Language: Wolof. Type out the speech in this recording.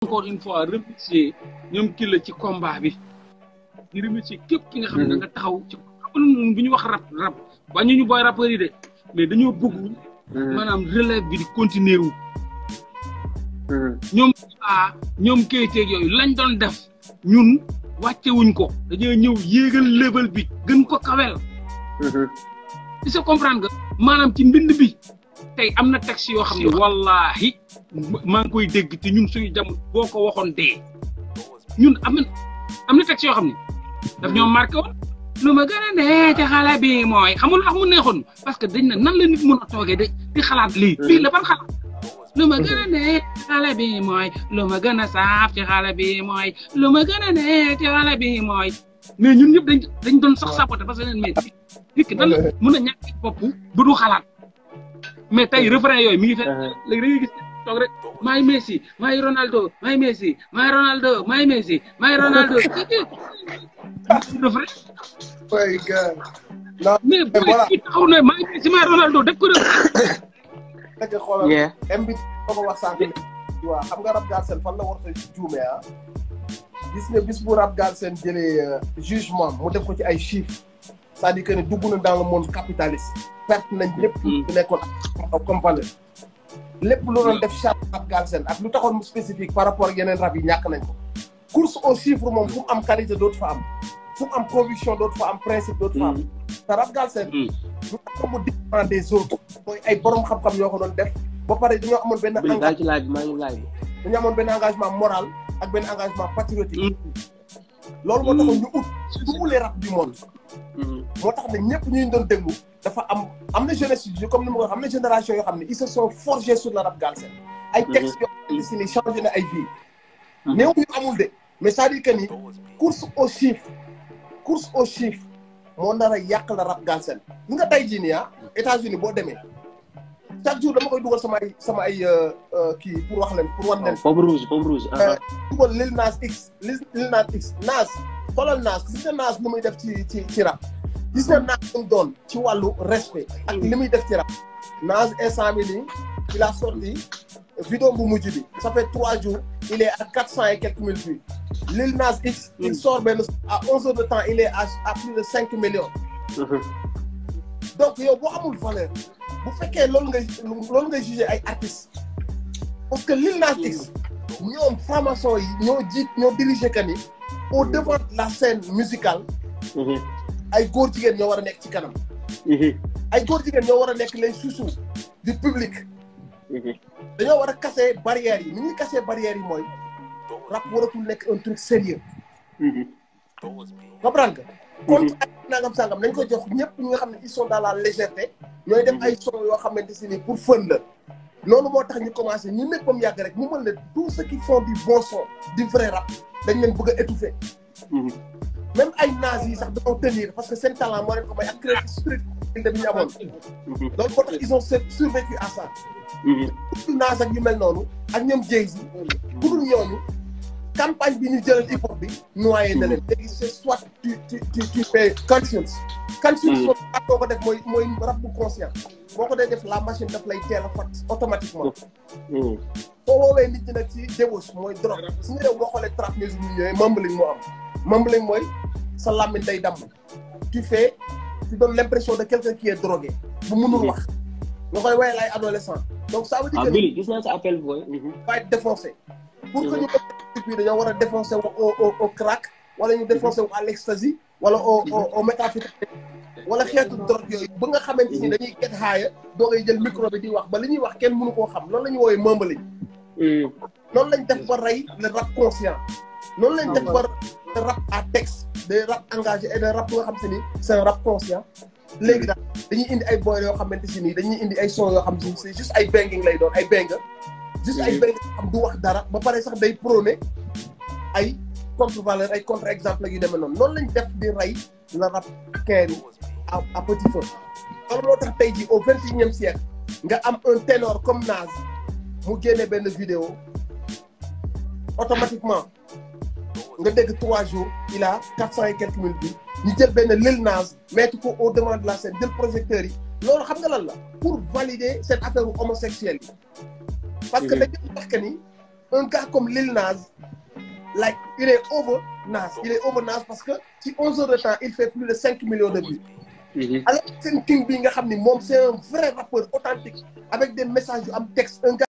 encore une fois remercier ñoom kii la ci combat bi di remercier képp ki nga xam ne da nga taxaw ci bu ñu wax rap bañu ñu booy rappeurs yi de mais dañoo bëgg maanaam relève bi di continuer wu ñoom kayiteeg yooyu lañ doon def ñun wàcce wuñ ko dañoo ñëw yéegal level bi gën ko kawel il se comprendre nga maanaam ci mbind bi tey am na texte yoo xam ne wallahi maa ngi koy dégg te ñun suñu jam boo ko waxoon dee ñun am na texte yoo xam ne daf ñoo marqué woon lu ma gën a nee ci xale bi mooy xamul tax mu neexoon parce que dañ na nan la nit mën a toogee di xalaat lii la ban xalaat lu ma gën a nee ci xale bi mooy lu ma gën a saaf ci xale bi mooy lu ma gën a nee ci xale bi mooy mais ñun ñëpp dañ doon sax sapoté parce que leen mais nit ki nan la mën a ñàkk bopp bu du xalaat mais tey refrain yooyu mi ngi fekk léegi da ngay gis toog rek maay Messi maay Ronaldo maay Messi maay Ronaldo maay Messi maay Ronaldo refrain mais booy ki taxaw na maay Messi maay Ronaldo def ko nekk xoolal mbi ko wax sànq waaw xam nga Rap Galsen fan la war a juume gis nga bis bu Rap Galsen jëlee jugement mu def ko ci ay chiffres c'est-à-dire que ne dugg na dans le monde capitaliste perte nañ lépp lu nekkoon comme valeur lépp lu doon def charte Rap Galsen ak lu taxoon mu spécifique par rapport ak yeneen rap yi ñàkk nañ ko course aux chiffres moom fu mu am qualité dootu fa am fu mu am conviction dootu fa am principe dootu fa am te Rap Galsen lu tax mu différent des autres mooy ay borom xam-xam ñoo ko doon def ba pare dañoo amoon benn dañoo amoon benn engagement moral ak benn engagement patriotique loolu moo taxoon ñu ut tous les rap du monde moo tax ne ñëpp ñu doon déglu dafa am na jeunesse comme ni ma ko wax am na génération yoo xam ne ils se sont forgés sur le Rap Galsen ay textes yoo xam ne si ni changé na ay vie néew ñu amul de mais c'est-à-dire que ni course aux chiffres moo nar a yàq la Rap Galsen li nga tey jii nii États-Unis boo demee chaque jour dama koy dugal sama ay kii pour wax leen pour wan leen pomme rouge dugal Lil Nas X Nas xoolal Nas gis nga Nas lu muy def ci rap gis nga Nas lu mu doon ci wàllu respect ak li muy def ci rap Nas instant bi nii il a sorti vidéo bu mujj bi ça fait 3 jours il est à 400 et quelques mille vues Lil Nas X il sort benn à 11 heures de temps il est à plus de 5 millions donc yow boo amul valeur bu fekkee loolu ngay jugé ay artistes parce que Lil Nas X ñoom franc-maçon yi ñoo dirigé que ni au devant de la scène musicale ay góor jigéen ñoo war a nekk ci kanam ay góor jigéen ñoo war a nekk les chouchous du public dañoo war a casser barrières yi ni ñuy casser barrières yi mooy rap waratul nekk un truc sérieux comprendre nga kon ay nangam sangam nañ ko jox ñëpp ñi nga xam ne ils sont dans la légèreté ñooy def ay son yoo xamante si ni pour fun la loolu moo tax ñu commencé ñu nekk ba mu yàgg rek mu mën ne tous ceux qui font du bon son du vrai rap dañ leen bëgg a étouffer même ay naas yi sax dañoo tenir parce que seen talent moo leen ko may ak créativité bi ñu amoon loolu moo tax ils ont survécu à ça pour naas ak yu mel noonu ak ñoom Jay-Z ku dul ñooñu campagne bi ñu jëlal hip hop bi noyé na leen léegi c'est soit tu fais conscience boo ko def mooy rap bu conscient boo ko dee def la machine daf lay teel a fat automatiquement soo woowee nit ñi nag ci débauche mooy drogue su nga yow boo xoolee trap music ñu ñëwee mumbling moo am mumbling mooy sa làmmiñ day damm tu donnes l'impression de quelqu'un qui est drogué bu mënul wax nga koy wayal ay adolescent donc ça veut dire que Billy gis naa sa appel boy va être défoncé pour que ñu ko dañoo war a défoncé wu au crack wala ñu défoncé wu à l'ecstasy wala au méthamphétamine wala xeetu drogue yooyu ba nga xamante ni dañuy get higher doo ngay jël micro bi di wax ba li ñuy wax kenn mënu koo xam loolu la ñuy woowee mumbling noonu lañ def ba rey le rap conscient noonu lañ def ba le rap à texte des rap engagé et des rap nga xam si ni c'est un rap conscient léegi daal dañuy indi ay boy yoo xamante si nii dañuy indi ay son yoo xam si c'est juste ay banging lay doon ay banger juste ay banger xam du wax dara ba pare sax day prôné ay contre-valeur ay contre-exemple yu demee noonu lañ def di rey le rap keeri à petit feu loolu moo tax tey jii au 21e siècle nga am un ténor comme Nas mu génne benn vidéo automatiquement nga dégg 3 jours il a 400 et quelques mille vues ñu jël benn Lil Nas mettre ko au devant de la scène jël projecteurs yi loolu xam nga lan la pour valider cette affaire homosexuelle yi parce que dañuy wax que ni un gars comme Lil Nas, like, il est over Nas. Il est over Nas parce que si 11 heures de temps, il fait plus de 5 millions de vues. Alors, c'est un King Bee, c'est un vrai rappeur authentique avec des messages en texte. Un gars